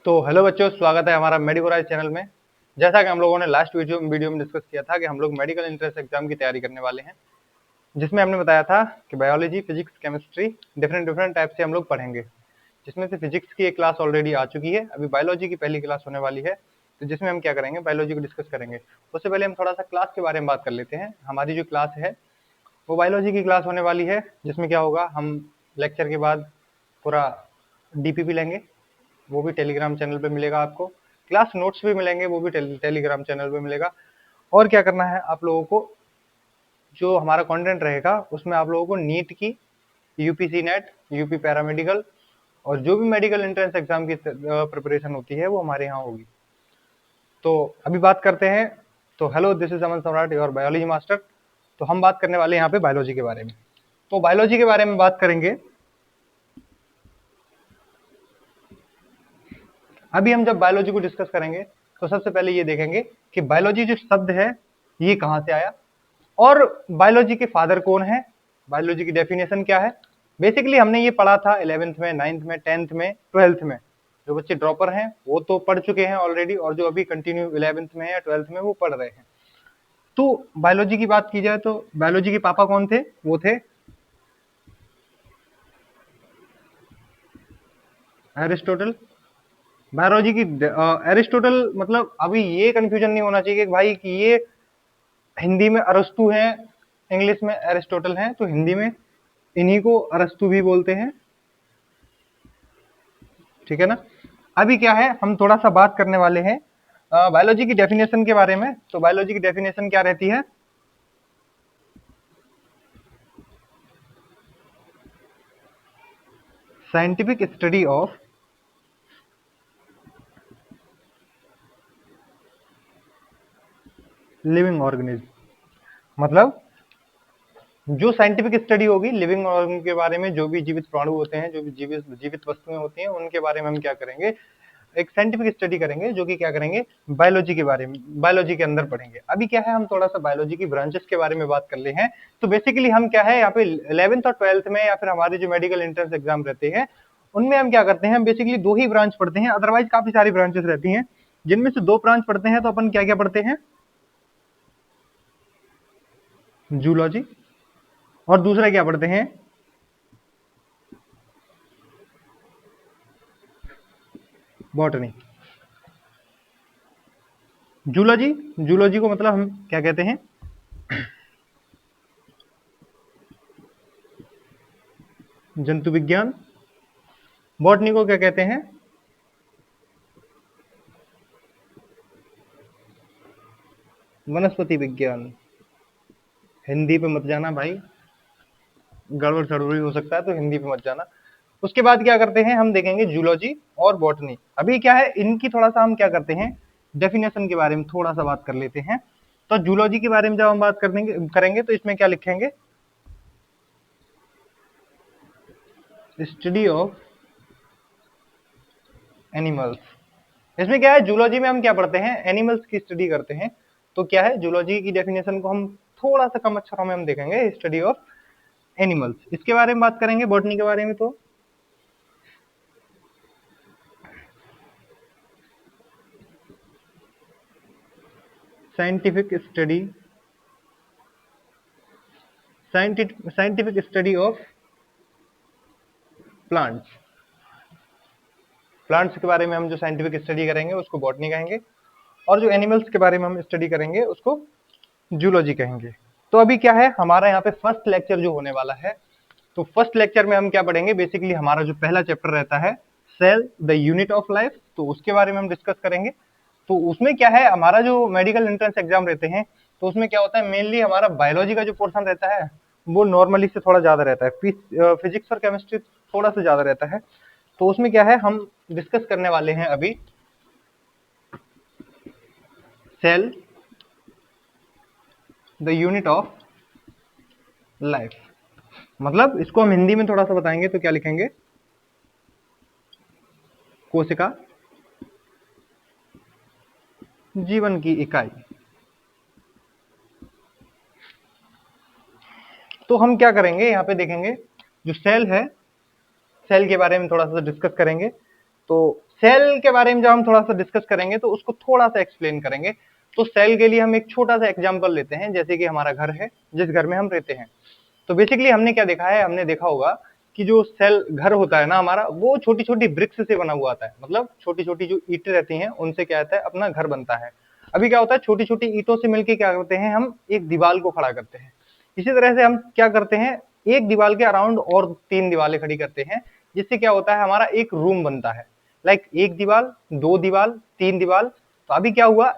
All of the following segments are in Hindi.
तो हेलो बच्चों, स्वागत है हमारा मेडिकोराइज चैनल में। जैसा कि हम लोगों ने लास्ट वीडियो में डिस्कस किया था कि हम लोग मेडिकल एंट्रेंस एग्जाम की तैयारी करने वाले हैं, जिसमें हमने बताया था कि biology, physics, chemistry different type से हम लोग पढ़ेंगे। जिसमें से फिजिक्स की एक क्लास ऑलरेडी आ चुकी है, अभी बायोलॉजी की पहली क्लास होने वाली है। तो जिसमें हम क्या करेंगे, बायोलॉजी को डिस्कस करेंगे। उससे पहले हम थोड़ा सा क्लास के बारे में बात कर लेते हैं। हमारी जो क्लास है वो बायोलॉजी की क्लास होने वाली है, जिसमें क्या होगा, हम लेक्चर के बाद पूरा डीपीपी लेंगे, वो भी टेलीग्राम चैनल पे मिलेगा आपको। क्लास नोट्स भी मिलेंगे, वो भी टेलीग्राम चैनल पे मिलेगा। और क्या करना है आप लोगों को, जो हमारा कंटेंट रहेगा उसमें आप लोगों को नीट की, यूपीसी नेट, यूपी पैरामेडिकल और जो भी मेडिकल एंट्रेंस एग्जाम की प्रिपरेशन होती है वो हमारे यहाँ होगी। तो अभी बात करते हैं। तो हेलो, दिस इज अमन सम्राट, योर बायोलॉजी मास्टर। तो हम बात करने वाले हैं यहाँ पे बायोलॉजी के बारे में। तो बायोलॉजी के बारे में बात करेंगे। अभी हम जब बायोलॉजी को डिस्कस करेंगे तो सबसे पहले ये देखेंगे कि बायोलॉजी जो शब्द है ये कहाँ से आया और बायोलॉजी के फादर कौन है, बायोलॉजी की डेफिनेशन क्या है। बेसिकली हमने ये पढ़ा था 11th में, 9th में, 10th में, 12th में। जो बच्चे ड्रॉपर हैं वो तो पढ़ चुके हैं ऑलरेडी, और जो अभी कंटिन्यू 11th में या 12th में वो पढ़ रहे हैं। तो बायोलॉजी की बात की जाए तो बायोलॉजी के पापा कौन थे, वो थे एरिस्टोटल। बायोलॉजी की एरिस्टोटल, मतलब अभी ये कंफ्यूजन नहीं होना चाहिए कि भाई कि ये हिंदी में अरस्तु हैं, इंग्लिश में एरिस्टोटल हैं, तो हिंदी में इन्हीं को अरस्तु भी बोलते हैं, ठीक है ना। अभी क्या है, हम थोड़ा सा बात करने वाले हैं बायोलॉजी की डेफिनेशन के बारे में। तो बायोलॉजी की डेफिनेशन क्या रहती है, scientific study of living organism. मतलब जो साइंटिफिक स्टडी होगी लिविंग ऑर्गन के बारे में, जो भी जीवित प्राणु होते हैं, जो भी जीवित जीवित वस्तुएं होती हैं, उनके बारे में हम क्या करेंगे, एक साइंटिफिक स्टडी करेंगे, जो कि क्या करेंगे, बायोलॉजी के बारे में, बायोलॉजी के अंदर पढ़ेंगे। अभी क्या है, हम थोड़ा सा बायोलॉजी की ब्रांचेस के बारे में बात कर ले हैं। तो बेसिकली हम क्या है यहाँ पे 11th और 12th में, या फिर हमारे जो मेडिकल एंट्रेंस एग्जाम रहते हैं उनमें हम क्या करते हैं, हम बेसिकली दो ही ब्रांच पढ़ते हैं। अदरवाइज काफी सारी ब्रांचेस रहती हैं, जिनमें से दो ब्रांच पढ़ते हैं। तो अपन क्या क्या पढ़ते हैं, जूलॉजी, और दूसरा क्या पढ़ते हैं, बॉटनी। जूलॉजी, जूलॉजी को मतलब हम क्या कहते हैं, जंतु विज्ञान। बॉटनी को क्या कहते हैं, वनस्पति विज्ञान। हिंदी पे मत जाना भाई, गड़बड़ सड़बड़ी हो सकता है, तो हिंदी पे मत जाना। उसके बाद क्या करते हैं, हम देखेंगे जूलॉजी और बॉटनी। अभी क्या है, इनकी थोड़ा सा हम क्या करते हैं, डेफिनेशन के बारे में थोड़ा सा बात कर लेते हैं। तो जूलॉजी के बारे में जब हम बात करेंगे तो इसमें क्या लिखेंगे, स्टडी ऑफ एनिमल्स। इसमें क्या है, जूलॉजी में हम क्या पढ़ते हैं, एनिमल्स की स्टडी करते हैं। तो क्या है, जूलॉजी की डेफिनेशन को हम थोड़ा सा कम अक्षरों में हम देखेंगे, स्टडी ऑफ एनिमल्स। इसके बारे में बात करेंगे बॉटनी के बारे में, तो scientific study, scientific study of plants. Plants के बारे में हम जो साइंटिफिक स्टडी करेंगे उसको बॉटनी कहेंगे, और जो एनिमल्स के बारे में हम स्टडी करेंगे उसको जूलॉजी कहेंगे। तो अभी क्या है, हमारा यहाँ पे फर्स्ट लेक्चर जो होने वाला है, तो फर्स्ट लेक्चर में हम क्या पढ़ेंगे, बेसिकली हमारा जो पहला चैप्टर रहता है, cell the unit of life, तो उसके बारे में हम डिस्कस करेंगे। तो उसमें क्या है, हमारा जो मेडिकल एंट्रेंस एग्जाम रहते हैं तो उसमें क्या होता है, मेनली हमारा बायोलॉजी का जो पोर्शन रहता है वो नॉर्मली से थोड़ा ज्यादा रहता है, फिजिक्स और केमिस्ट्री थोड़ा सा ज्यादा रहता है। तो उसमें क्या है, हम डिस्कस करने वाले हैं अभी cell the unit of life. मतलब इसको हम हिंदी में थोड़ा सा बताएंगे तो क्या लिखेंगे, कोशिका जीवन की इकाई। तो हम क्या करेंगे, यहाँ पे देखेंगे जो सेल है, सेल के बारे में थोड़ा सा डिस्कस करेंगे। तो सेल के बारे में जब हम थोड़ा सा डिस्कस करेंगे तो उसको थोड़ा सा एक्सप्लेन करेंगे। तो सेल के लिए हम एक छोटा सा एग्जांपल लेते हैं, जैसे कि हमारा घर है, जिस घर में हम रहते हैं। तो बेसिकली हमने क्या देखा है, हमने देखा होगा कि जो सेल घर होता है ना हमारा, वो छोटी छोटी ब्रिक्स से बना हुआ आता है। मतलब छोटी छोटी जो ईंटें रहती हैं उनसे क्या होता है, अपना घर बनता है। अभी क्या होता है, छोटी छोटी ईंटों से मिलकर क्या करते हैं, हम एक दीवार को खड़ा करते हैं। इसी तरह से हम क्या करते हैं, एक दीवार के अराउंड और 3 दीवारें खड़ी करते हैं, जिससे क्या होता है, हमारा एक रूम बनता है। लाइक एक दीवार, 2 दीवार, 3 दीवार। तो अभी क्या हुआ,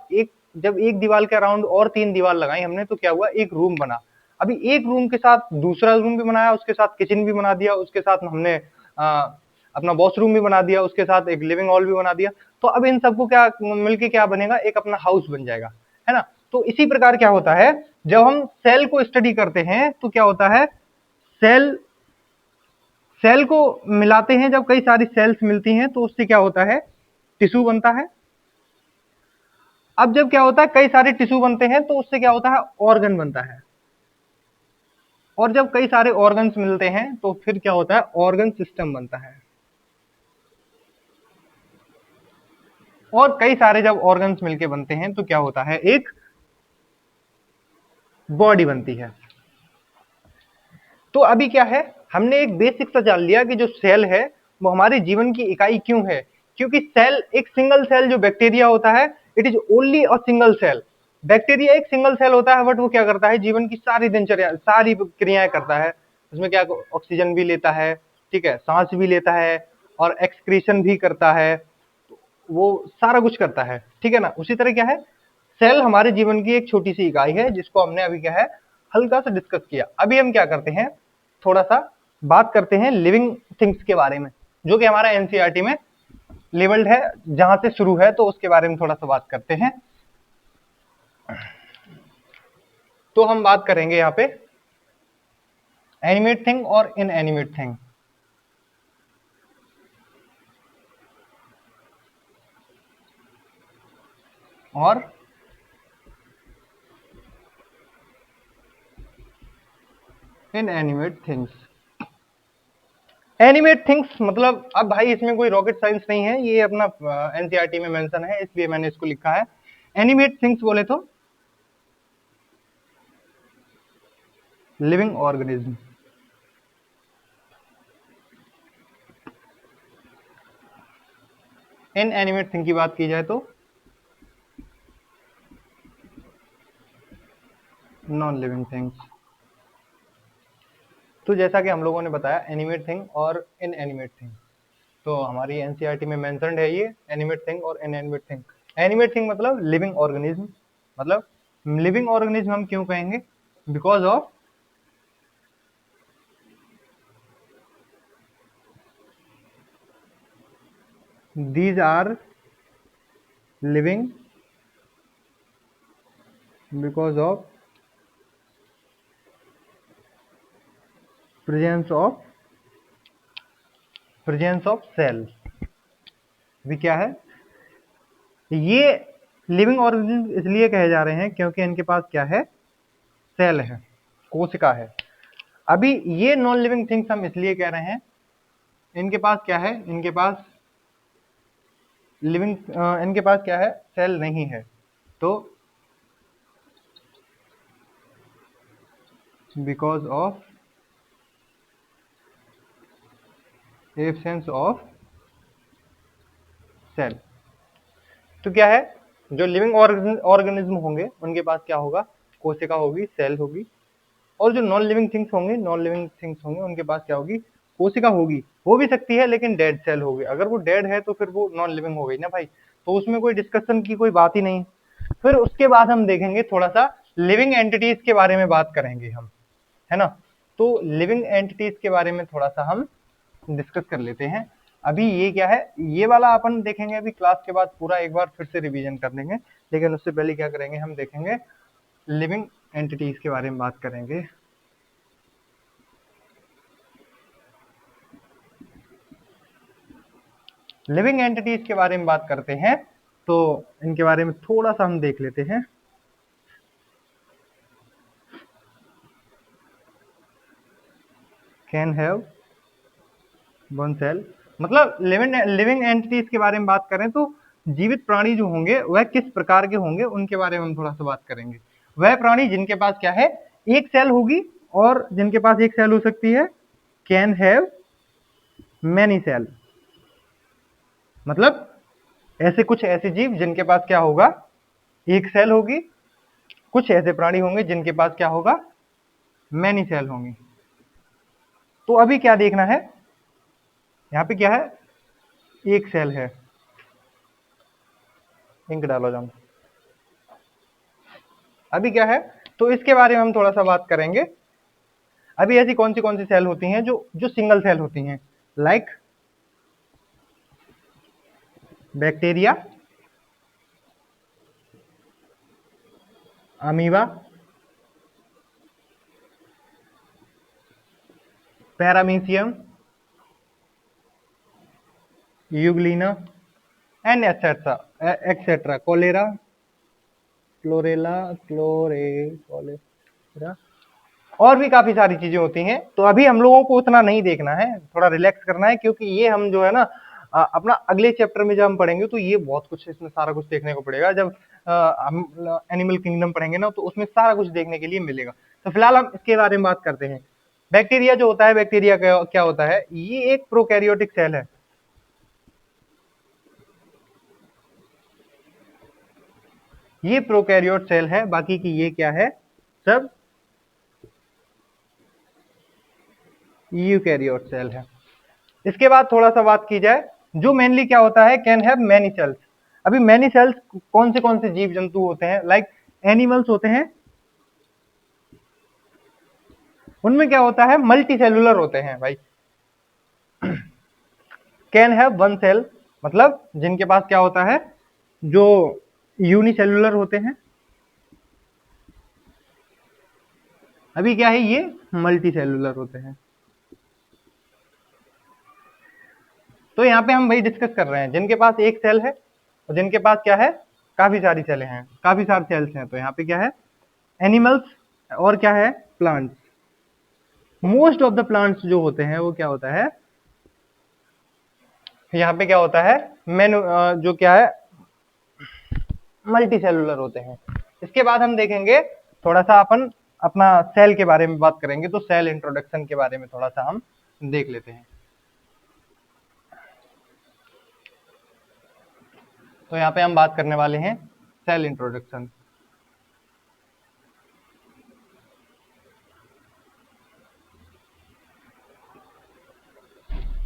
जब एक दीवार के अराउंड और 3 दीवार लगाई हमने, तो क्या हुआ, एक रूम बना। अभी एक रूम के साथ दूसरा रूम भी बनाया, उसके साथ किचन भी बना दिया, उसके साथ हमने अपना वॉशरूम भी बना दिया, उसके साथ एक लिविंग हॉल भी बना दिया। तो अब इन सबको क्या मिलके क्या बनेगा, एक अपना हाउस बन जाएगा, है ना। तो इसी प्रकार क्या होता है, जब हम सेल को स्टडी करते हैं तो क्या होता है, सेल सेल को मिलाते हैं, जब कई सारी सेल्स मिलती हैं तो उससे क्या होता है, टिश्यू बनता है। अब जब क्या होता है, कई सारे टिश्यू बनते हैं तो उससे क्या होता है, ऑर्गन बनता है। और जब कई सारे ऑर्गन्स मिलते हैं तो फिर क्या होता है, ऑर्गन सिस्टम बनता है। और कई सारे जब ऑर्गन्स मिलके बनते हैं तो क्या होता है, एक बॉडी बनती है। तो अभी क्या है, हमने एक बेसिक सा जान लिया कि जो सेल है वो हमारे जीवन की इकाई क्यों है। क्योंकि सेल, एक सिंगल सेल जो बैक्टीरिया होता है, it is only a single cell. Bacteria एक सिंगल सेल होता है, बट वो क्या करता है, जीवन की सारी दिनचर्या, सारी क्रियाएं करता है। उसमें क्या, ऑक्सीजन भी लेता है, ठीक है, सांस भी लेता है, और एक्सक्रीशन भी करता है। वो सारा कुछ करता है, ठीक है ना। उसी तरह क्या है, सेल हमारे जीवन की एक छोटी सी इकाई है, जिसको हमने अभी क्या है, हल्का सा डिस्कस किया। अभी हम क्या करते हैं, थोड़ा सा बात करते हैं लिविंग थिंग्स के बारे में, जो कि हमारा एनसीईआरटी में लेवल्ड है, जहां से शुरू है, तो उसके बारे में थोड़ा सा बात करते हैं। तो हम बात करेंगे यहाँ पे एनिमेट थिंग और इनएनिमेट थिंग। और इनएनिमेट थिंग्स, एनिमेट थिंग्स मतलब, अब भाई इसमें कोई रॉकेट साइंस नहीं है, ये अपना एनसीईआरटी में मेंशन है, इसलिए मैंने इसको लिखा है। एनिमेट थिंग्स बोले तो लिविंग ऑर्गेनिज्म। इनएनिमेट थिंग की बात की जाए तो नॉन लिविंग थिंग्स। तो जैसा कि हम लोगों ने बताया, एनिमेट थिंग और इनएनिमेट थिंग, तो हमारी एनसीईआरटी में मेंशन्ड है ये एनिमेट थिंग और इनएनिमेट थिंग। एनिमेट थिंग मतलब लिविंग ऑर्गेनिज्म। मतलब लिविंग ऑर्गेनिज्म हम क्यों कहेंगे, because of these are living because of presence of cell। भी क्या है, ये लिविंग ऑर्गेनिज्म इसलिए कहे जा रहे हैं क्योंकि इनके पास क्या है, सेल है, कोशिका है। अभी ये नॉन लिविंग थिंग्स हम इसलिए कह रहे हैं, इनके पास क्या है, इनके पास लिविंग इनके पास क्या है, सेल नहीं है। तो because of absence of cell. तो क्या है, जो लिविंग ऑर्गेनिज्म होंगे उनके पास क्या होगा, कोशिका होगी, सेल होगी। और जो नॉन लिविंग थिंग्स होंगे उनके पास क्या होगी, कोशिका होगी, हो भी सकती है लेकिन डेड सेल होगी। अगर वो डेड है तो फिर वो नॉन लिविंग हो गई ना भाई, तो उसमें कोई डिस्कशन की कोई बात ही नहीं। फिर उसके बाद हम देखेंगे थोड़ा सा लिविंग एंटिटीज के बारे में बात करेंगे हम, है ना। तो लिविंग एंटिटीज के बारे में थोड़ा सा हम डिस्कस कर लेते हैं। अभी ये क्या है, ये वाला अपन देखेंगे अभी क्लास के बाद पूरा एक बार फिर से रिवीजन कर लेंगे, लेकिन उससे पहले क्या करेंगे, हम देखेंगे लिविंग एंटिटीज के बारे में बात करेंगे। लिविंग एंटिटीज के बारे में बात करते हैं, तो इनके बारे में थोड़ा सा हम देख लेते हैं। कैन हैव वन सेल, मतलब लिविंग एंटिटीज के बारे में बात करें तो जीवित प्राणी जो होंगे वह किस प्रकार के होंगे उनके बारे में हम थोड़ा सा बात करेंगे। वह प्राणी जिनके पास क्या है, एक सेल होगी, और जिनके पास एक सेल हो सकती है कैन हैव मैनी सेल। मतलब ऐसे कुछ ऐसे जीव जिनके पास क्या होगा, एक सेल होगी। कुछ ऐसे प्राणी होंगे जिनके पास क्या होगा, मैनी सेल होंगी। तो अभी क्या देखना है, यहाँ पे क्या है, एक सेल है। इंक डालो जान। अभी क्या है, तो इसके बारे में हम थोड़ा सा बात करेंगे। अभी ऐसी कौन सी सेल होती हैं जो जो सिंगल सेल होती हैं, like bacteria, amoeba, paramecium, euglena and etcetera, cholera, cholera, और भी काफी सारी चीजें होती हैं। तो अभी हम लोगों को उतना नहीं देखना है, थोड़ा रिलैक्स करना है, क्योंकि ये हम जो है ना अपना अगले चैप्टर में जब हम पढ़ेंगे तो ये बहुत कुछ, इसमें सारा कुछ देखने को पड़ेगा। जब हम एनिमल किंगडम पढ़ेंगे ना तो उसमें सारा कुछ देखने के लिए मिलेगा। तो फिलहाल हम इसके बारे में बात करते हैं। बैक्टीरिया जो होता है, बैक्टीरिया क्या होता है, ये एक प्रोकैरियोटिक सेल है। ये प्रोकैरियोट सेल है, बाकी की ये क्या है, सब यूकैरियोट सेल है। इसके बाद थोड़ा सा बात की जाए, जो मेनली क्या होता है, कैन हैव मैनी सेल्स। अभी मैनी सेल्स कौन से जीव जंतु होते हैं, लाइक एनिमल्स होते हैं, उनमें क्या होता है, मल्टी सेलुलर होते हैं भाई। कैन हैव वन सेल, मतलब जिनके पास क्या होता है, जो यूनिसेलुलर होते हैं। अभी क्या है, ये मल्टी सेलुलर होते हैं। तो यहाँ पे हम वही डिस्कस कर रहे हैं, जिनके पास एक सेल है और जिनके पास क्या है, काफी सारी सेलें हैं, काफी सारे सेल्स हैं। तो यहाँ पे क्या है, एनिमल्स, और क्या है, plants. Most of the plants जो होते हैं वो क्या होता है, यहाँ पे क्या होता है, जो क्या है, मल्टी सेलुलर होते हैं। इसके बाद हम देखेंगे थोड़ा सा, अपन अपना सेल के बारे में बात करेंगे। तो सेल इंट्रोडक्शन के बारे में थोड़ा सा हम देख लेते हैं। तो यहाँ पे हम बात करने वाले हैं सेल इंट्रोडक्शन।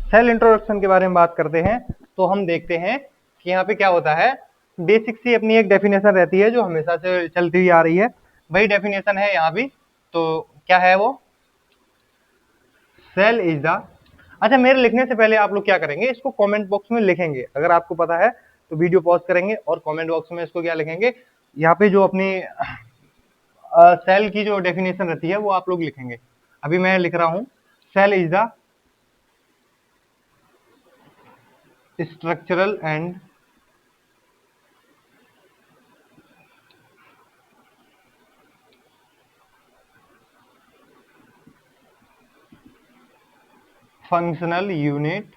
सेल इंट्रोडक्शन के बारे में बात करते हैं तो हम देखते हैं कि यहाँ पे क्या होता है, बेसिक सी अपनी एक डेफिनेशन रहती है जो हमेशा से चलती हुई आ रही है, वही डेफिनेशन है यहाँ भी। तो क्या है वो, सेल इज द, अच्छा मेरे लिखने से पहले आप लोग क्या करेंगे, इसको कमेंट बॉक्स में लिखेंगे। अगर आपको पता है तो वीडियो पॉज करेंगे और कमेंट बॉक्स में इसको क्या लिखेंगे, यहाँ पे जो अपनी सेल की जो डेफिनेशन रहती है वो आप लोग लिखेंगे। अभी मैं लिख रहा हूं, cell is the structural and functional unit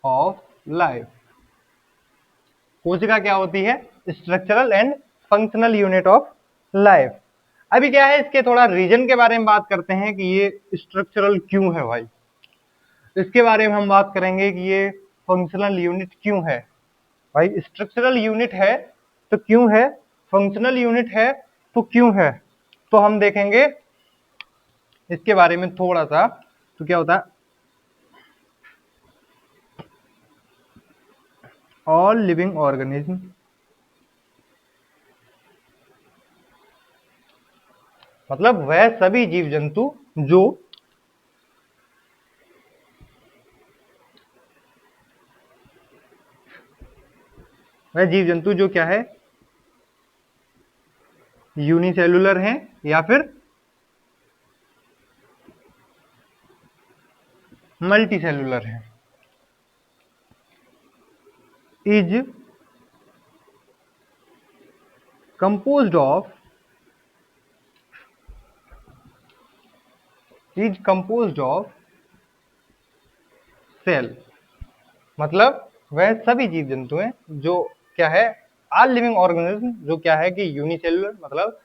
of life. कोशिका क्या होती है, structural and functional unit of life. अभी क्या है, इसके थोड़ा रीजन के बारे में बात करते हैं कि ये स्ट्रक्चरल क्यों है भाई। इसके बारे में हम बात करेंगे कि ये फंक्शनल यूनिट क्यों है भाई। स्ट्रक्चरल यूनिट है तो क्यों है, फंक्शनल यूनिट है तो क्यों है। तो हम देखेंगे इसके बारे में थोड़ा सा। तो क्या होता है, ऑल लिविंग ऑर्गेनिज्म मतलब वह सभी जीव जंतु जो क्या है, यूनिसेलुलर हैं या फिर मल्टी सेलुलर हैं, इज कंपोज्ड ऑफ सेल। मतलब वह सभी जीव जंतु हैं जो क्या है, ऑल लिविंग ऑर्गेनिज्म जो क्या है कि यूनिसेलुलर मतलब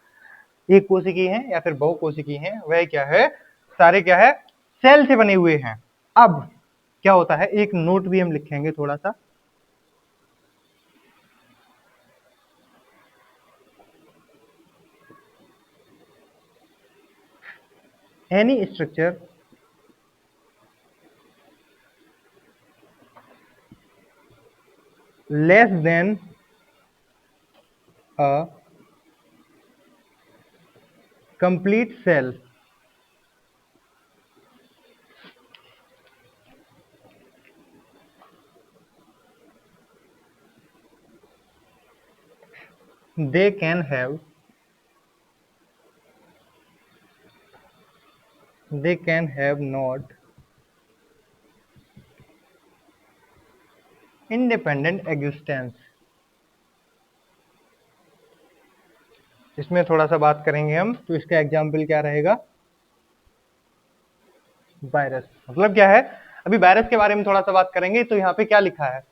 एक कोशिकीय हैं या फिर बहुकोशिकीय हैं, वह क्या है सारे क्या है सेल से बने हुए हैं। अब क्या होता है, एक नोट भी हम लिखेंगे थोड़ा सा, any structure less than a complete cell they can have not independent existence। इसमें थोड़ा सा बात करेंगे हम, तो इसका एग्जाम्पल क्या रहेगा, वायरस। मतलब क्या है, अभी वायरस के बारे में थोड़ा सा बात करेंगे। तो यहाँ पे क्या लिखा है,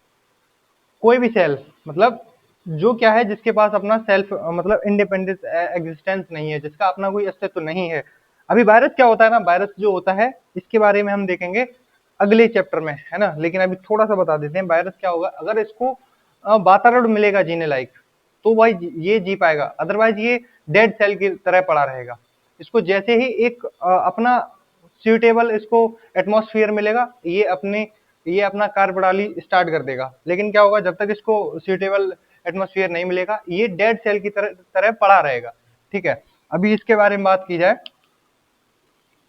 कोई भी सेल मतलब जो क्या है जिसके पास अपना सेल्फ मतलब इंडिपेंडेंट एग्जिस्टेंस नहीं है, जिसका अपना कोई अस्तित्व नहीं है। अभी वायरस क्या होता है ना, वायरस जो होता है इसके बारे में हम देखेंगे अगले चैप्टर में, है ना। लेकिन अभी थोड़ा सा बता देते हैं, वायरस क्या होगा, अगर इसको वातावरण मिलेगा जीने लायक तो भाई ये जी पाएगा, अदरवाइज ये डेड सेल की तरह पड़ा रहेगा। इसको जैसे ही एक अपना सुइटेबल इसको एटमॉस्फेयर मिलेगा, ये अपना कार्यप्रणाली स्टार्ट कर देगा। लेकिन क्या होगा, जब तक इसको सुइटेबल एटमॉस्फेयर नहीं मिलेगा, ये डेड सेल की तरह पड़ा रहेगा। ठीक है, अभी इसके बारे में बात की जाए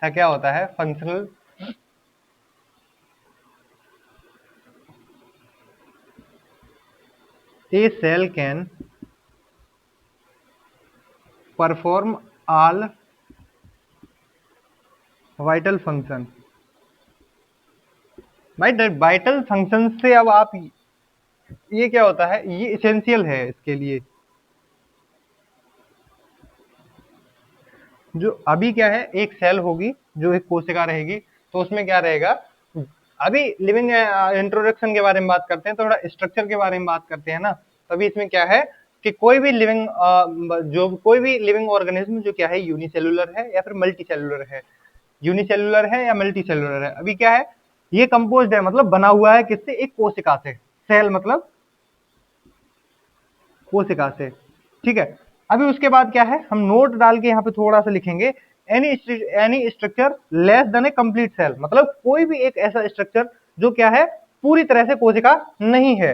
तो क्या होता है functional, a cell can perform all vital function. भाई वाइटल फंक्शन से अब आप ये क्या होता है, ये इसेंशियल है इसके लिए। जो अभी क्या है, एक सेल होगी जो एक कोशिका रहेगी, तो उसमें क्या रहेगा, अभी लिविंग इंट्रोडक्शन के बारे में बात करते हैं, तो थोड़ा स्ट्रक्चर के बारे में बात करते हैं ना। तभी इसमें क्या है कि कोई भी लिविंग ऑर्गेनिज्म जो क्या है यूनिसेलुलर है या फिर मल्टी सेलुलर है, यूनिसेलुलर है या मल्टी सेलुलर है। अभी क्या है, ये कंपोज्ड है मतलब बना हुआ है किससे, एक कोशिका से। सेल मतलब कोशिका से, ठीक है। अभी उसके बाद क्या है, हम नोट डाल के यहाँ पे थोड़ा सा लिखेंगे, एनी स्ट्रक्चर लेस देन ए कंप्लीट सेल, मतलब कोई भी एक ऐसा स्ट्रक्चर जो क्या है पूरी तरह से कोशिका नहीं है।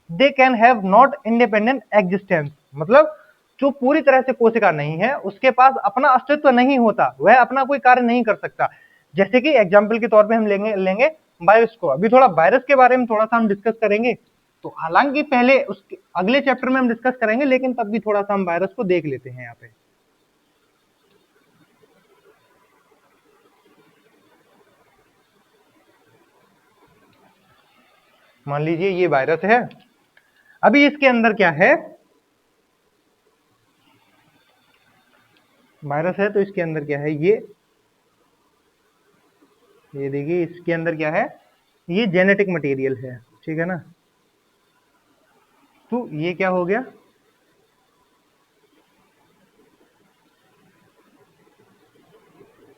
They can have not independent existence, मतलब जो पूरी तरह से कोशिका नहीं है, उसके पास अपना अस्तित्व नहीं होता, वह अपना कोई कार्य नहीं कर सकता। जैसे कि एग्जाम्पल के तौर पे हम लेंगे वायरस को। अभी थोड़ा वायरस के बारे में थोड़ा सा हम डिस्कस करेंगे, तो हालांकि पहले उसके अगले चैप्टर में हम डिस्कस करेंगे, लेकिन तब भी थोड़ा सा हम वायरस को देख लेते हैं यहाँ पे। मान लीजिए ये वायरस है, अभी इसके अंदर क्या है, वायरस है तो इसके अंदर क्या है, ये देखिए इसके अंदर क्या है, ये जेनेटिक मटेरियल है, ठीक है ना। तो ये क्या हो गया,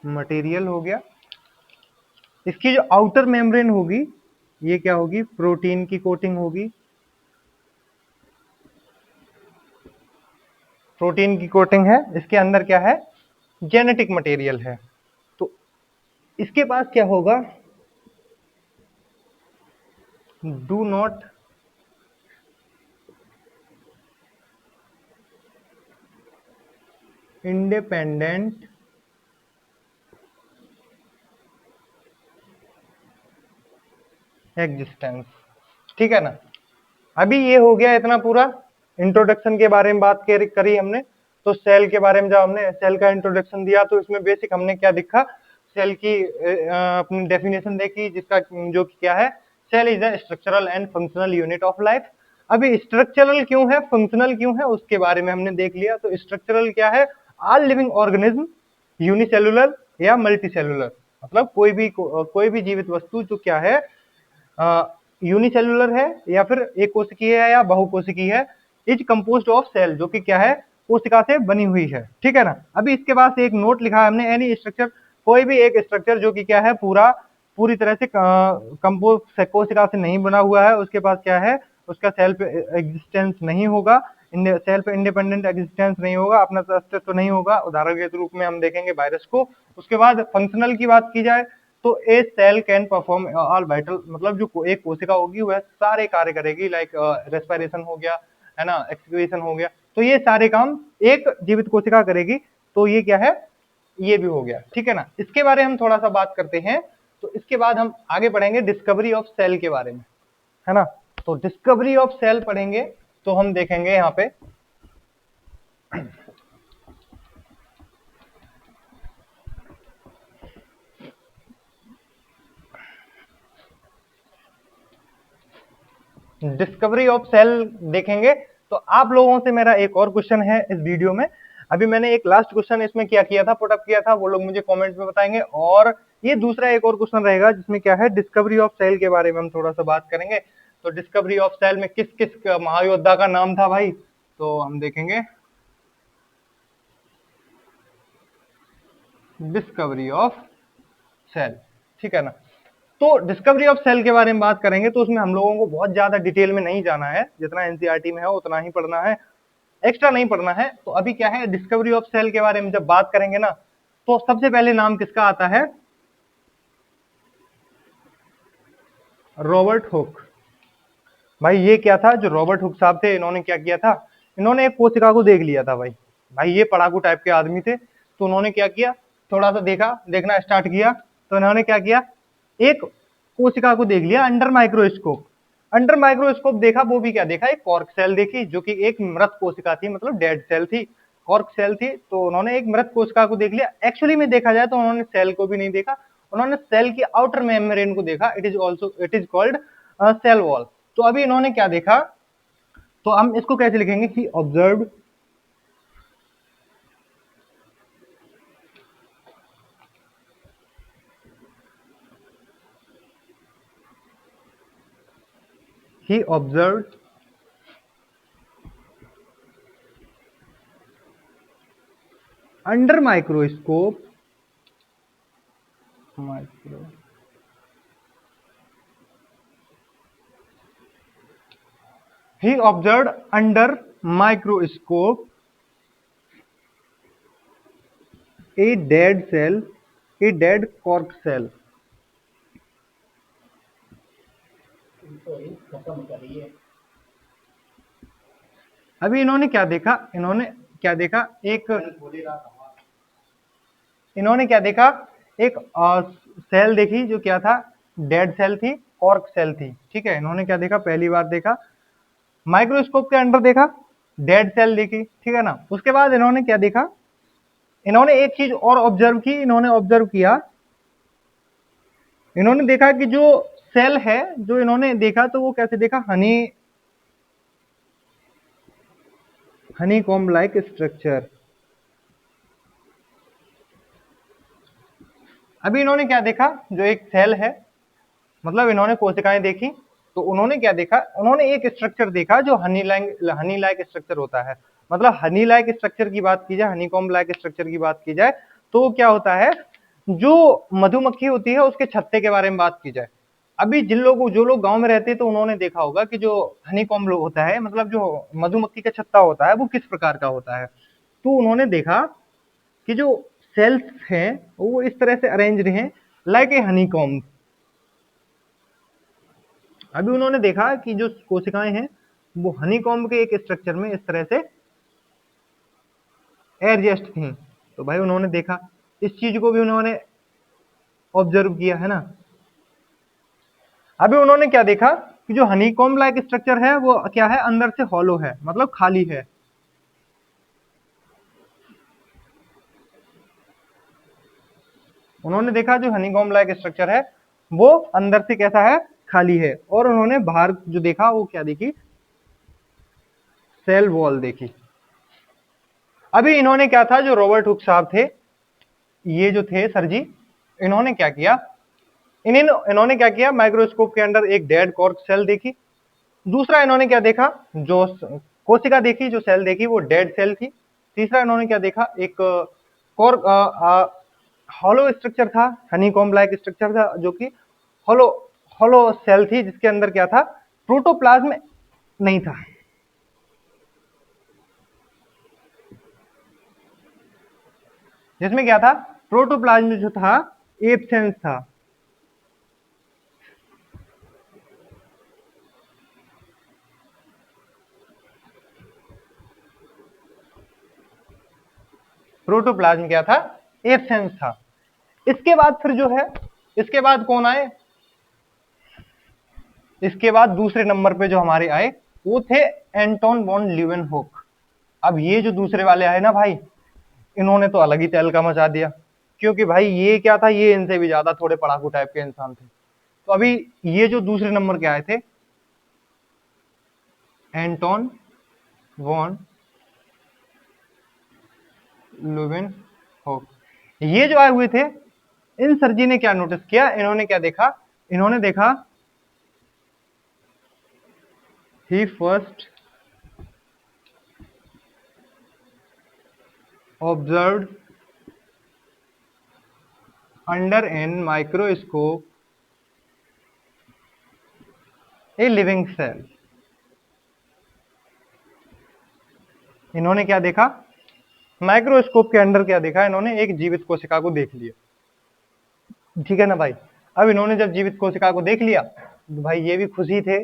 मटेरियल हो गया। इसकी जो आउटर मेम्ब्रेन होगी, ये क्या होगी, प्रोटीन की कोटिंग होगी, प्रोटीन की कोटिंग है। इसके अंदर क्या है, जेनेटिक मटेरियल है। तो इसके पास क्या होगा, डू नॉट इंडिपेंडेंट एग्जिस्टेंस, ठीक है ना। अभी ये हो गया इतना पूरा इंट्रोडक्शन के बारे में बात करी हमने। तो सेल के बारे में जब हमने सेल का इंट्रोडक्शन दिया, तो इसमें बेसिक हमने क्या दिखा, सेल की अपनी डेफिनेशन देखी, जिसका जो क्या है, cell is a structural and functional unit of life. अभी स्ट्रक्चरल क्यों है, फंक्शनल क्यों है, उसके बारे में हमने देख लिया। तो स्ट्रक्चरल क्या है, ऑल लिविंग ऑर्गेनिज्म यूनिसेलुलर या मल्टी सेलुलर, मतलब कोई भी जीवित वस्तु जो क्या है यूनिसेलुलर है या फिर एक कोशिकीय है या बहुकोशिकीय है, इज कंपोज्ड ऑफ सेल, जो कि क्या है, कोशिका से बनी हुई है, ठीक है ना। अभी इसके बाद एक नोट लिखा है हमने, एनी स्ट्रक्चर, कोई भी एक स्ट्रक्चर जो कि क्या है, पूरी तरह से कंपोज कोशिका से नहीं बना हुआ है, उसके पास क्या है, उसका सेल्फ एग्जिस्टेंस नहीं होगा, सेल्फ इंडिपेंडेंट एग्जिस्टेंस नहीं होगा, अपना अस्तित्व तो नहीं होगा। उदाहरण के रूप में हम देखेंगे वायरस को। उसके बाद फंक्शनल की बात की जाए तो a cell can perform all vital, मतलब जो एक कोशिका होगी वह सारे कार्य करेगी, लाइक रेस्पिरेशन हो गया, है ना, एक्सक्रीशन हो गया, तो ये सारे काम एक जीवित कोशिका करेगी। तो ये क्या है, ये भी हो गया, ठीक है ना। इसके बारे में हम थोड़ा सा बात करते हैं। तो इसके बाद हम आगे पढ़ेंगे डिस्कवरी ऑफ सेल के बारे में, है ना। तो डिस्कवरी ऑफ सेल पढ़ेंगे तो हम देखेंगे यहाँ पे डिस्कवरी ऑफ सेल देखेंगे। तो आप लोगों से मेरा एक और क्वेश्चन है इस वीडियो में। अभी मैंने एक लास्ट क्वेश्चन इसमें क्या किया था, पुटअप किया था, वो लोग मुझे कमेंट्स में बताएंगे। और ये दूसरा एक और क्वेश्चन रहेगा जिसमें क्या है, डिस्कवरी ऑफ सेल के बारे में हम थोड़ा सा बात करेंगे। तो डिस्कवरी ऑफ सेल में किस किस महायोद्धा का नाम था भाई, तो हम देखेंगे डिस्कवरी ऑफ सेल, ठीक है ना। तो डिस्कवरी ऑफ सेल के बारे में बात करेंगे तो उसमें हम लोगों को बहुत ज्यादा डिटेल में नहीं जाना है, जितना एनसीईआरटी में है उतना ही पढ़ना है, एक्स्ट्रा नहीं पढ़ना है। तो अभी क्या है, डिस्कवरी ऑफ सेल के बारे में जब बात करेंगे ना, तो सबसे पहले नाम किसका आता है, रॉबर्ट हुक। भाई ये क्या था, जो रॉबर्ट हुक साहब थे, इन्होंने क्या किया था, इन्होंने एक कोशिका को देख लिया था भाई। भाई ये पढ़ाकू टाइप के आदमी थे, तो उन्होंने क्या किया, थोड़ा सा देखना स्टार्ट किया। तो इन्होंने क्या किया, एक कोशिका को देख लिया अंडर माइक्रोस्कोप। अंडर माइक्रोस्कोप देखा, वो भी क्या देखा, एक कॉर्क सेल देखी, जो कि एक मृत कोशिका थी, मतलब डेड सेल थी, कॉर्क सेल थी। तो उन्होंने एक मृत कोशिका को देख लिया। एक्चुअली में देखा जाए तो उन्होंने सेल को भी नहीं देखा, उन्होंने सेल की आउटर मेम्ब्रेन को देखा। It is called cell wall. तो अभी इन्होंने क्या देखा, तो हम इसको कैसे लिखेंगे, ही observed he observed under microscope he observed under microscope a dead cell, a dead cork cell। अभी इन्होंने क्या देखा, इन्होंने क्या देखा, एक सेल देखी, जो क्या था, डेड सेल थी, कॉर्क सेल थी, ठीक है। इन्होंने क्या देखा, पहली बार देखा, माइक्रोस्कोप के अंदर देखा, डेड सेल देखी, ठीक है ना। उसके बाद इन्होंने क्या देखा, इन्होंने एक चीज और ऑब्जर्व की, इन्होंने ऑब्जर्व किया, इन्होंने देखा कि जो सेल है, जो इन्होंने देखा, तो वो कैसे देखा, हनीकॉम्ब लाइक स्ट्रक्चर। अभी इन्होंने क्या देखा, जो एक सेल है, मतलब इन्होंने कोशिकाएं देखी, तो उन्होंने क्या देखा, उन्होंने एक स्ट्रक्चर देखा जो हनी लाइक स्ट्रक्चर होता है। मतलब हनी लाइक स्ट्रक्चर की बात की जाए, हनीकॉम्ब लाइक स्ट्रक्चर की बात की जाए, तो क्या होता है, जो मधुमक्खी होती है उसके छत्ते के बारे में बात की जाए। अभी जो लोग गांव में रहते हैं, तो उन्होंने देखा होगा कि जो हनीकॉम्ब होता है, मतलब जो मधुमक्खी का छत्ता होता है, वो किस प्रकार का होता है। तो उन्होंने देखा कि जो सेल्स हैं वो इस तरह से अरेंज्ड हैं, लाइक ए हनीकॉम्ब। अभी उन्होंने देखा कि जो कोशिकाएं हैं वो हनीकॉम्ब के एक स्ट्रक्चर में इस तरह से एडजस्ट थी। तो भाई उन्होंने देखा, इस चीज को भी उन्होंने ऑब्जर्व किया, है ना। अभी उन्होंने क्या देखा कि जो हनीकॉम्ब लाइक स्ट्रक्चर है वो क्या है, अंदर से हॉलो है, मतलब खाली है। उन्होंने देखा जो हनीकॉम्ब लाइक स्ट्रक्चर है वो अंदर से कैसा है, खाली है। और उन्होंने बाहर जो देखा, वो क्या देखी, सेल वॉल देखी। अभी इन्होंने क्या था, जो रॉबर्ट हुक साहब थे, ये जो थे सर जी, इन्होंने क्या किया, इन्होंने क्या किया, माइक्रोस्कोप के अंदर एक डेड कॉर्क सेल देखी। दूसरा इन्होंने क्या देखा, जो कोशिका देखी, जो सेल देखी वो डेड सेल थी। तीसरा इन्होंने क्या देखा, एक कॉर्क हॉलो स्ट्रक्चर था, हनीकॉम्ब लाइक स्ट्रक्चर था, जो कि हॉलो हॉलो सेल थी, जिसके अंदर क्या था, प्रोटोप्लाज्म नहीं था। जिसमें क्या था, प्रोटोप्लाज्म जो था एब्सेंस था। प्रोटोप्लाज्म क्या था, एब्सेंस था। इसके बाद फिर जो है, इसके बाद कौन आए, इसके बाद दूसरे नंबर पे जो हमारे आए वो थे एंटोन वॉन लीeuwenhoek। अब ये जो दूसरे वाले आए ना भाई, इन्होंने तो अलग ही तहलका मचा दिया, क्योंकि भाई ये क्या था, ये इनसे भी ज्यादा थोड़े पढ़ाकू टाइप के इंसान थे। तो अभी ये जो दूसरे नंबर के आए थे, एंटोन वॉन लीeuwenhoek, ये जो आए हुए थे, इन सर जी ने क्या नोटिस किया, इन्होंने क्या देखा, इन्होंने देखा he first observed under an microscope a living cell. इन्होंने क्या देखा, माइक्रोस्कोप के अंदर क्या देखा, इन्होंने एक जीवित कोशिका को देख लिया। ठीक है ना भाई। अब इन्होंने जब जीवित कोशिका को देख लिया तो भाई ये भी खुशी थे।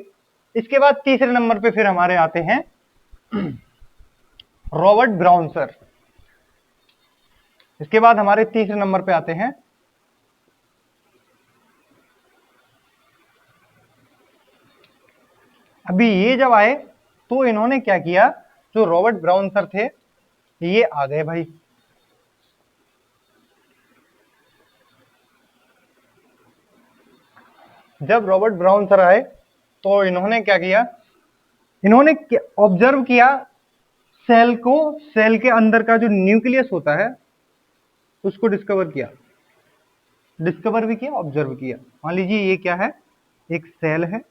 इसके बाद तीसरे नंबर पे फिर हमारे आते हैं रॉबर्ट ब्राउन सर। इसके बाद हमारे तीसरे नंबर पे आते हैं अभी ये जब आए तो इन्होंने क्या किया, जो रॉबर्ट ब्राउन सर थे ये आ गए भाई। जब रॉबर्ट ब्राउन सर आए तो इन्होंने क्या किया, इन्होंने ऑब्जर्व किया सेल को, सेल के अंदर का जो न्यूक्लियस होता है उसको डिस्कवर किया, डिस्कवर भी किया, ऑब्जर्व किया। मान लीजिए ये क्या है, एक सेल है,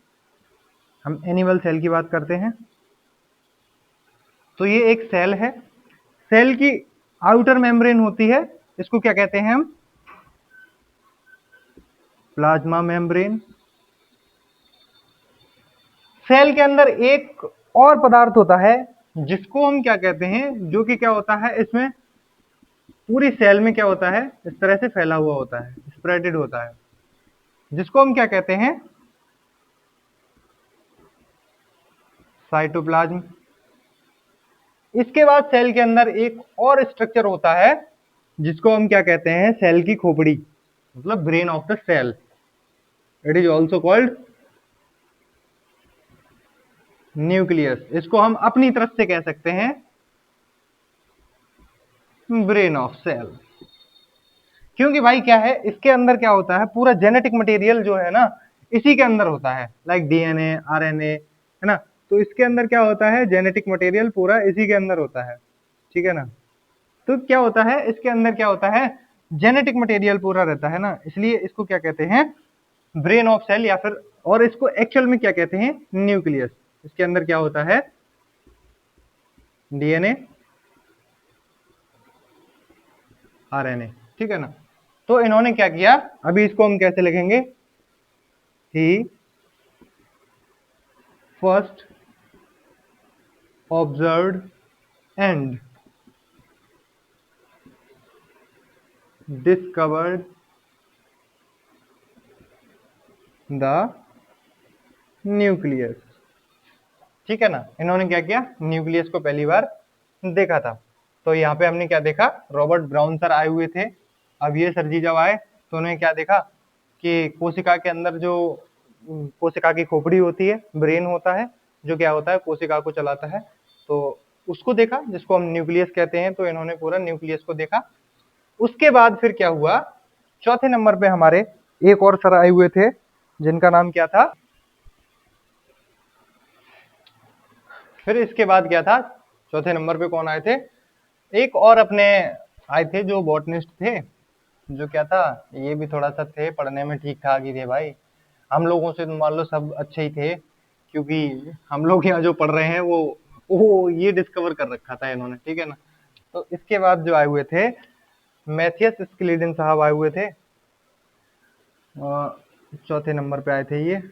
हम एनिमल सेल की बात करते हैं। तो ये एक सेल है, सेल की आउटर मेम्ब्रेन होती है, इसको क्या कहते हैं हम, प्लाज्मा मेम्ब्रेन। सेल के अंदर एक और पदार्थ होता है जिसको हम क्या कहते हैं, जो कि क्या होता है, इसमें पूरी सेल में क्या होता है, इस तरह से फैला हुआ होता है, स्प्रेडेड होता है, जिसको हम क्या कहते हैं, साइटोप्लाज्म। इसके बाद सेल के अंदर एक और स्ट्रक्चर होता है जिसको हम क्या कहते हैं, सेल की खोपड़ी, मतलब brain of the cell. It is also called nucleus. इसको हम अपनी तरफ से कह सकते हैं ब्रेन ऑफ सेल। क्योंकि भाई क्या है, इसके अंदर क्या होता है, पूरा जेनेटिक मटेरियल जो है ना इसी के अंदर होता है, लाइक डीएनए, आरएनए, है ना। तो इसके अंदर क्या होता है, जेनेटिक मटेरियल पूरा इसी के अंदर होता है। ठीक है ना। तो क्या होता है, इसके अंदर क्या होता है, जेनेटिक मटेरियल पूरा रहता है ना, इसलिए इसको क्या कहते हैं, ब्रेन ऑफ सेल, या फिर और इसको एक्चुअल में क्या कहते हैं, न्यूक्लियस। इसके अंदर क्या होता है, डीएनए, आरएनए। ठीक है ना। तो इन्होंने क्या किया, अभी इसको हम कैसे लिखेंगे, he first observed and discovered the nucleus. ठीक है ना। इन्होंने क्या किया, न्यूक्लियस को पहली बार देखा था। तो यहाँ पे हमने क्या देखा, रॉबर्ट ब्राउन सर आए हुए थे। अब ये सर जी जब आए तो उन्होंने क्या देखा कि कोशिका के अंदर जो कोशिका की खोपड़ी होती है, ब्रेन होता है, जो क्या होता है, कोशिका को चलाता है, तो उसको देखा, जिसको हम न्यूक्लियस कहते हैं। तो इन्होंने पूरा न्यूक्लियस को देखा। उसके बाद फिर क्या हुआ, चौथे नंबर पे हमारे एक और सर आए हुए थे जिनका नाम क्या था, फिर इसके बाद क्या था, चौथे नंबर पे कौन आए थे, एक और अपने आए थे जो बॉटनिस्ट थे, जो क्या था, ये भी थोड़ा सा थे, पढ़ने में ठीक ठाक ही थे भाई। हम लोगों से तो मान लो सब अच्छे ही थे, क्योंकि हम लोग यहाँ जो पढ़ रहे हैं वो ये डिस्कवर कर रखा था इन्होंने, ठीक है ना। तो इसके बाद जो आए हुए थे, मैथियस स्क्लेडन साहब आए हुए थे, चौथे नंबर पे आए थे ये।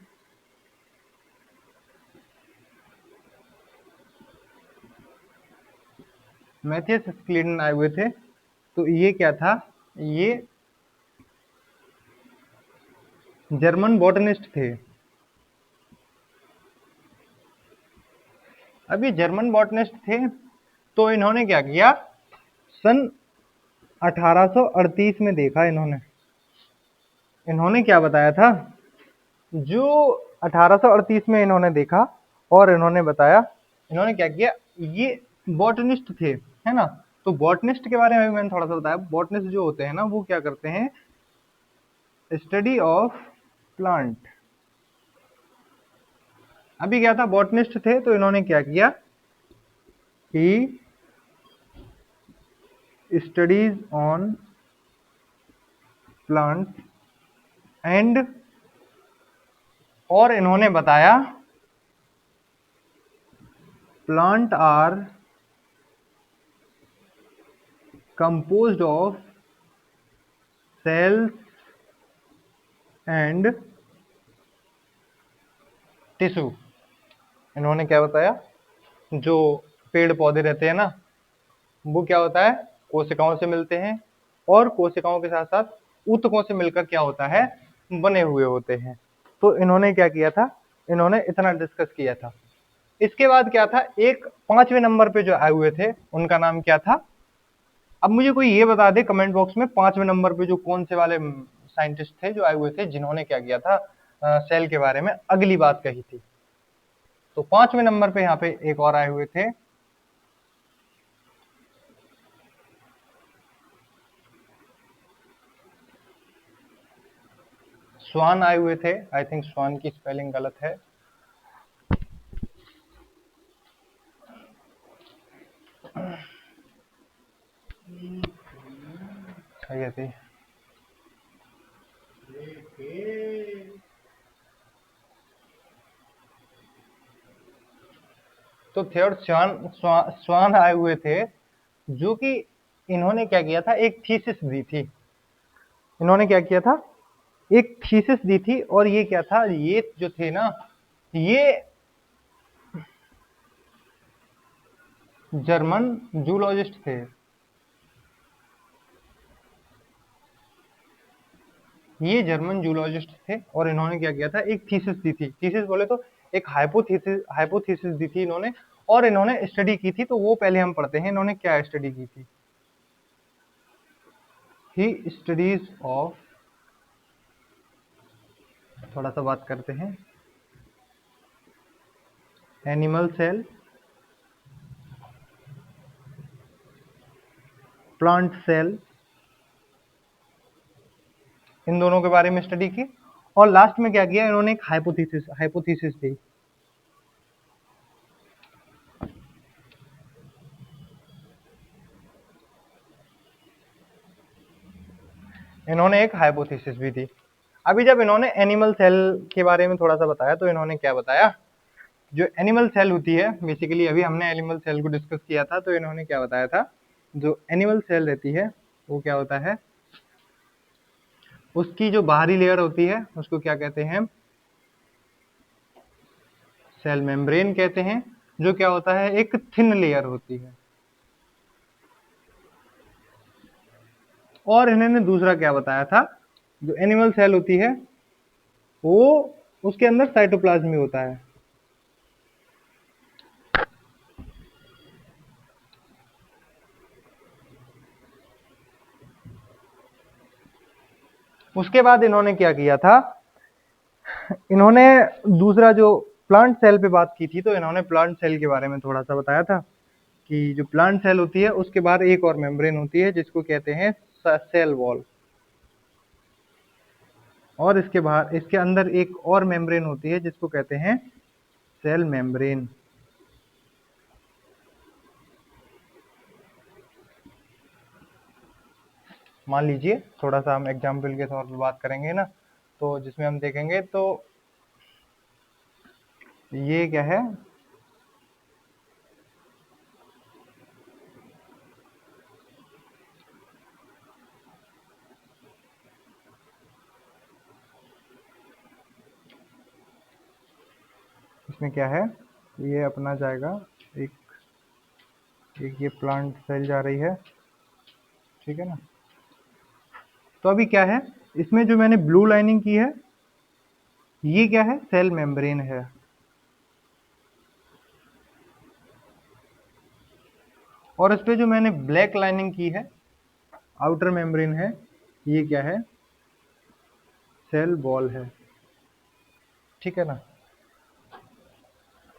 मैथियस स्क्लेडन आए हुए थे, तो ये क्या था, ये जर्मन बॉटनिस्ट थे। अब ये जर्मन बॉटनिस्ट थे, तो इन्होंने क्या किया, सन 1838 में देखा इन्होंने। इन्होंने क्या बताया था, जो 1838 में इन्होंने देखा और इन्होंने बताया, इन्होंने क्या किया, ये बॉटनिस्ट थे, है ना। तो बॉटनिस्ट के बारे में भी मैंने थोड़ा सा बताया। बॉटनिस्ट जो होते हैं ना, वो क्या करते हैं, स्टडी ऑफ प्लांट। अभी क्या था, बॉटनिस्ट थे, तो इन्होंने क्या किया कि स्टडीज ऑन प्लांट एंड, और इन्होंने बताया plant are composed of cells and tissue। इन्होंने क्या बताया, जो पेड़ पौधे रहते हैं ना, वो क्या होता है, कोशिकाओं से मिलते हैं, और कोशिकाओं के साथ साथ ऊतकों से मिलकर क्या होता है, बने हुए होते हैं। तो इन्होंने क्या किया था, इन्होंने इतना डिस्कस किया था। इसके बाद क्या था, एक 5वें नंबर पे जो आए हुए थे, उनका नाम क्या था। अब मुझे कोई ये बता दे कमेंट बॉक्स में, 5वें नंबर पे जो कौन से वाले साइंटिस्ट थे जो आए हुए थे, जिन्होंने क्या किया था, सेल के बारे में अगली बात कही थी। तो 5वें नंबर पे यहाँ पे एक और आए हुए थे, स्वान आए हुए थे। आई थिंक स्वान की स्पेलिंग गलत है। सही थी। तो थे, और स्वान आए हुए थे, जो कि इन्होंने क्या किया था, एक थीसिस दी थी। इन्होंने क्या किया था, एक थीसिस दी थी, और ये क्या था, ये जो थे ना, ये जर्मन जूलॉजिस्ट थे। ये जर्मन जूलॉजिस्ट थे, और इन्होंने क्या किया था, एक थीसिस दी थी। थीसिस बोले तो एक हाइपोथेसिस दी थी इन्होंने, और इन्होंने स्टडी की थी। तो वो पहले हम पढ़ते हैं, इन्होंने क्या स्टडी की थी। ही स्टडीज ऑफ, थोड़ा सा बात करते हैं, एनिमल सेल, प्लांट सेल, इन दोनों के बारे में स्टडी की। और लास्ट में क्या किया, इन्होंने एक हाइपोथेसिस दी। इन्होंने एक हाइपोथेसिस भी दी। अभी जब इन्होंने एनिमल सेल के बारे में थोड़ा सा बताया, तो इन्होंने क्या बताया, जो एनिमल सेल होती है, बेसिकली अभी हमने एनिमल सेल को डिस्कस किया था, तो इन्होंने क्या बताया था, जो एनिमल सेल रहती है, वो क्या होता है, उसकी जो बाहरी लेयर होती है, उसको क्या कहते हैं, सेल मेम्ब्रेन कहते हैं। जो क्या होता है, एक थिन लेयर होती है। और इन्होंने दूसरा क्या बताया था, जो एनिमल सेल होती है, वो उसके अंदर साइटोप्लाज्म होता है। उसके बाद इन्होंने क्या किया था, इन्होंने दूसरा जो प्लांट सेल पे बात की थी, तो इन्होंने प्लांट सेल के बारे में थोड़ा सा बताया था, कि जो प्लांट सेल होती है, उसके बाहर एक और मेम्ब्रेन होती है, जिसको कहते हैं सेल वॉल। और इसके बाहर, इसके अंदर एक और मेम्ब्रेन होती है, जिसको कहते हैं सेल मेम्ब्रेन। मान लीजिए थोड़ा सा हम एग्जाम्पल के तौर पर बात करेंगे ना, तो जिसमें हम देखेंगे तो ये क्या है, इसमें क्या है, ये अपना जाएगा एक एक ये प्लांट सेल जा रही है, ठीक है ना। तो अभी क्या है, इसमें जो मैंने ब्लू लाइनिंग की है ये क्या है, सेल मेम्ब्रेन है। और इस पे जो मैंने ब्लैक लाइनिंग की है, आउटर मेम्ब्रेन है, ये क्या है, सेल वॉल है, ठीक है ना।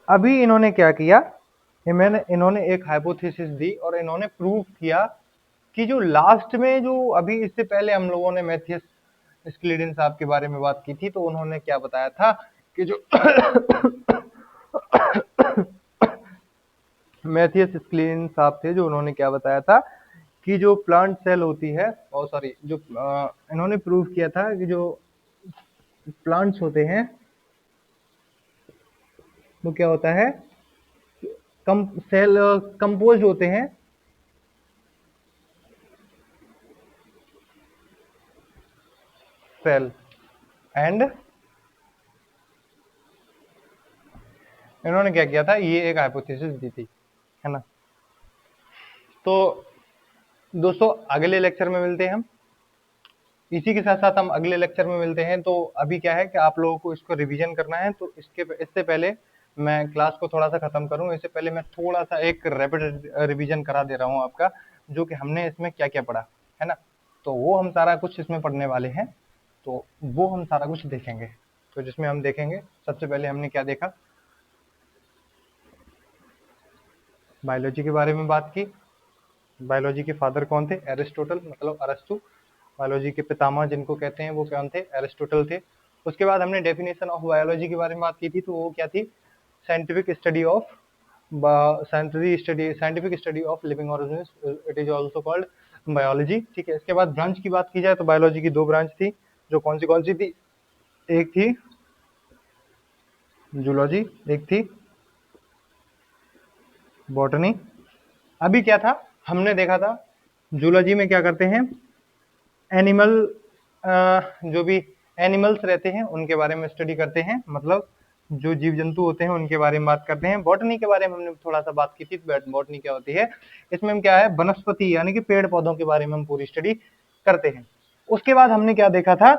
अभी इन्होंने क्या किया, इन्होंने एक हाइपोथेसिस दी और इन्होंने प्रूव किया कि जो लास्ट में जो अभी इससे पहले हम लोगों ने मैथियस स्क्लेडेन साहब के बारे में बात की थी, तो उन्होंने क्या बताया था कि जो मैथियस स्क्लेडेन साहब थे, जो उन्होंने क्या बताया था कि जो प्लांट सेल होती है, और सॉरी जो इन्होंने प्रूव किया था कि जो प्लांट्स होते हैं वो क्या होता है, कम सेल कंपोज होते हैं सेल एंड, इन्होंने क्या किया था, ये एक हाइपोथेसिस दी थी, है ना। तो दोस्तों अगले लेक्चर में मिलते हैं हम, इसी के साथ साथ हम अगले लेक्चर में मिलते हैं। तो अभी क्या है कि आप लोगों को इसको रिवीजन करना है, तो इससे पहले मैं क्लास को थोड़ा सा खत्म करूं, इससे पहले मैं थोड़ा सा एक रैपिड रिवीजन करा दे रहा हूं आपका, जो कि हमने इसमें क्या क्या पढ़ा है ना। तो वो हम सारा कुछ इसमें पढ़ने वाले हैं, तो वो हम सारा कुछ देखेंगे। तो जिसमें हम देखेंगे, सबसे पहले हमने क्या देखा, बायोलॉजी के बारे में बात की। बायोलॉजी के फादर कौन थे, एरिस्टोटल, मतलब अरस्तु। बायोलॉजी के पितामह जिनको कहते हैं वो कौन थे, एरिस्टोटल थे। उसके बाद हमने डेफिनेशन ऑफ बायोलॉजी के बारे में बात की थी, तो वो क्या थी, scientific study of scientific study of living organism, it is also called biology, ठीक है। इसके बाद ब्रांच की बात की जाए तो बायोलॉजी की दो ब्रांच थी, जो कौन सी थी, एक थी जूलॉजी, एक थी बॉटनी। अभी क्या था, हमने देखा था जूलॉजी में क्या करते हैं, एनिमल जो भी एनिमल्स रहते हैं उनके बारे में स्टडी करते हैं, मतलब जो जीव जंतु होते हैं उनके बारे में बात करते हैं। बॉटनी के बारे में हमने थोड़ा सा बात की थी, बॉटनी क्या होती है, इसमें हम क्या है, वनस्पति यानी कि पेड़ पौधों के बारे में हम पूरी स्टडी करते हैं। उसके बाद हमने क्या देखा था,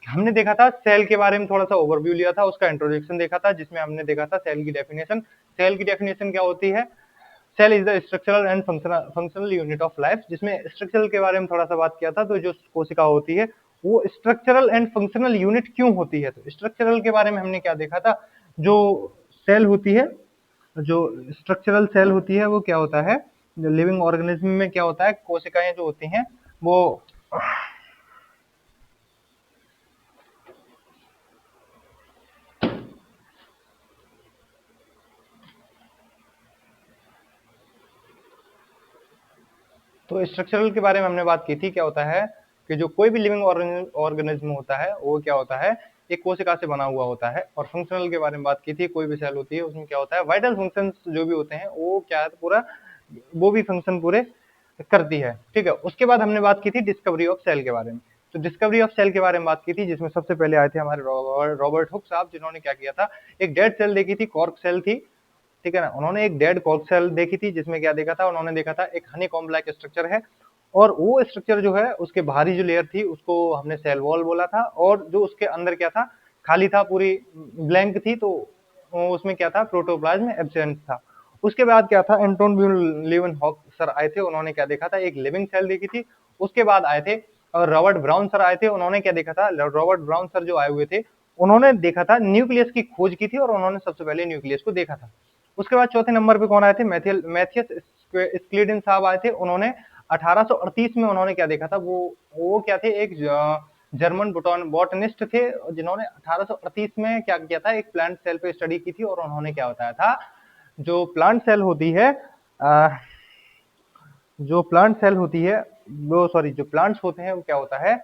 हमने देखा था सेल के बारे में थोड़ा सा ओवरव्यू लिया था, उसका इंट्रोडक्शन देखा था, जिसमें हमने देखा था सेल की डेफिनेशन। सेल की डेफिनेशन क्या होती है, cell is the structural and functional unit of life, जिसमें स्ट्रक्चरल के बारे में थोड़ा सा बात किया था। तो जो कोशिका होती है वो स्ट्रक्चरल एंड फंक्शनल यूनिट क्यों होती है, तो स्ट्रक्चरल के बारे में हमने क्या देखा था, जो सेल होती है, जो स्ट्रक्चरल सेल होती है वो क्या होता है, जो लिविंग ऑर्गेनिज्म में क्या होता है, कोशिकाएं जो होती हैं वो तो स्ट्रक्चरल के बारे में हमने बात की थी, क्या होता है कि जो कोई भी लिविंग ऑर्गेनिज्म होता है वो क्या होता है, एक कोशिका से बना हुआ होता है। और फंक्शनल के बारे में बात की थी, कोई भी सेल होती है उसमें क्या होता है, वाइटल फंक्शंस जो भी होते हैं वो क्या है, पूरा वो भी फंक्शन पूरे करती है, ठीक है। उसके बाद हमने बात की थी डिस्कवरी ऑफ सेल के बारे में। तो डिस्कवरी ऑफ सेल के बारे में बात की थी, जिसमें सबसे पहले आए थे हमारे रॉबर्ट हुक साहब, जिन्होंने क्या किया था, एक डेड सेल देखी थी, कॉर्क सेल थी, ठीक है ना। उन्होंने एक डेड कॉर्क सेल देखी थी, जिसमें क्या देखा था, उन्होंने देखा था एक हनी कॉम्ब लाइक स्ट्रक्चर है, और वो स्ट्रक्चर जो है उसके बाहरी जो लेयर थी उसको हमने सेल वॉल बोला था, और जो उसके अंदर क्या था, खाली था, पूरी ब्लैंक थी, तो उसमें क्या था, प्रोटोप्लाज्म एब्सेंट था। उसके बाद क्या था, एंटोन लीवन-हॉक सर आए थे, उन्होंने क्या देखा था, एक लिविंग सेल देखी थी। उसके बाद आए थे और रॉबर्ट ब्राउन सर आए थे, उन्होंने क्या देखा था, रॉबर्ट ब्राउन सर जो आए हुए थे उन्होंने देखा था, न्यूक्लियस की खोज की थी, और उन्होंने सबसे पहले न्यूक्लियस को देखा था। उसके बाद चौथे नंबर पे कौन आए थे, मैथियस स्क्लेडेन साहब आए थे, उन्होंने 1838 में उन्होंने क्या देखा था, वो क्या थे, एक जर्मन बॉटनिस्ट थे, जिन्होंने 1838 में क्या किया था, एक प्लांट सेल पे स्टडी की थी, और उन्होंने क्या बताया था, जो प्लांट सेल होती है जो प्लांट सेल होती है वो सॉरी जो प्लांट्स होते हैं वो क्या होता है,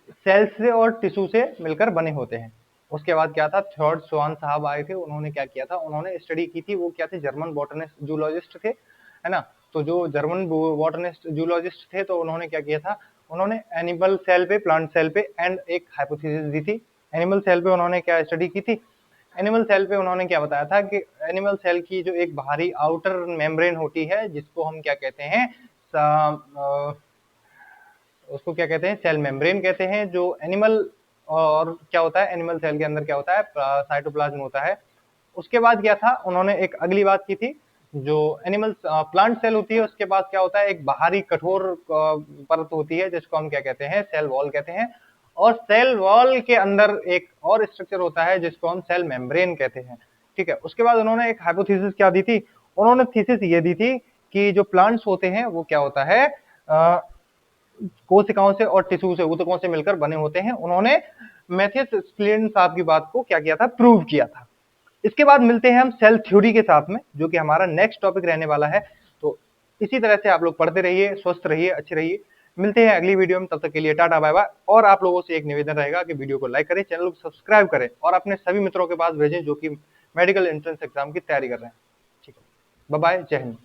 सेल्स से और टिश्यू से मिलकर बने होते हैं। उसके बाद क्या था, थॉर्ड स्वान साहब आए थे, उन्होंने क्या किया था, उन्होंने स्टडी की थी, वो क्या थे, जर्मन बॉटनिस्ट जूलॉजिस्ट थे, है ना। तो जो जर्मन बॉटनिस्ट जूलॉजिस्ट थे, तो उन्होंने क्या किया था, उन्होंने एनिमल सेल पे, प्लांट सेल पे एंड एक हाइपोथेसिस दी थी। एनिमल सेल पे उन्होंने क्या स्टडी की थी, एनिमल सेल पे उन्होंने क्या बताया था कि एनिमल सेल की जो एक बाहरी आउटर मेम्ब्रेन होती है, जिसको हम क्या कहते हैं, उसको क्या कहते हैं, सेल मेम्ब्रेन कहते हैं, जो एनिमल, और क्या होता है एनिमल सेल के अंदर क्या होता है, साइटोप्लाज्म होता है। उसके बाद क्या था, उन्होंने एक अगली बात की थी, जो एनिमल प्लांट सेल होती है उसके बाद क्या होता है, एक बाहरी कठोर परत होती है जिसको हम क्या कहते हैं, सेल वॉल कहते हैं। और सेल वॉल के अंदर एक और स्ट्रक्चर होता है जिसको हम सेल मेम्ब्रेन कहते हैं। ठीक है, उसके बाद उन्होंने एक हाइपोथेसिस क्या दी थी, उन्होंने थीसिस ये दी थी कि जो प्लांट्स होते हैं वो क्या होता है, कोशिकाओं से और टिश्यू से, ऊतकों से मिलकर बने होते हैं। उन्होंने मैथियस स्क्लिन साहब की बात को क्या किया था, प्रूव किया था। इसके बाद मिलते हैं हम सेल थ्योरी के साथ में, जो कि हमारा नेक्स्ट टॉपिक रहने वाला है। तो इसी तरह से आप लोग पढ़ते रहिए, स्वस्थ रहिए, अच्छे रहिए। मिलते हैं अगली वीडियो में, तब तक के लिए टाटा बाय बाय। और आप लोगों से एक निवेदन रहेगा कि वीडियो को लाइक करें, चैनल को सब्सक्राइब करें और अपने सभी मित्रों के पास भेजें जो कि मेडिकल एंट्रेंस एग्जाम की तैयारी कर रहे हैं। ठीक है, बाय बाय, जय हिंद।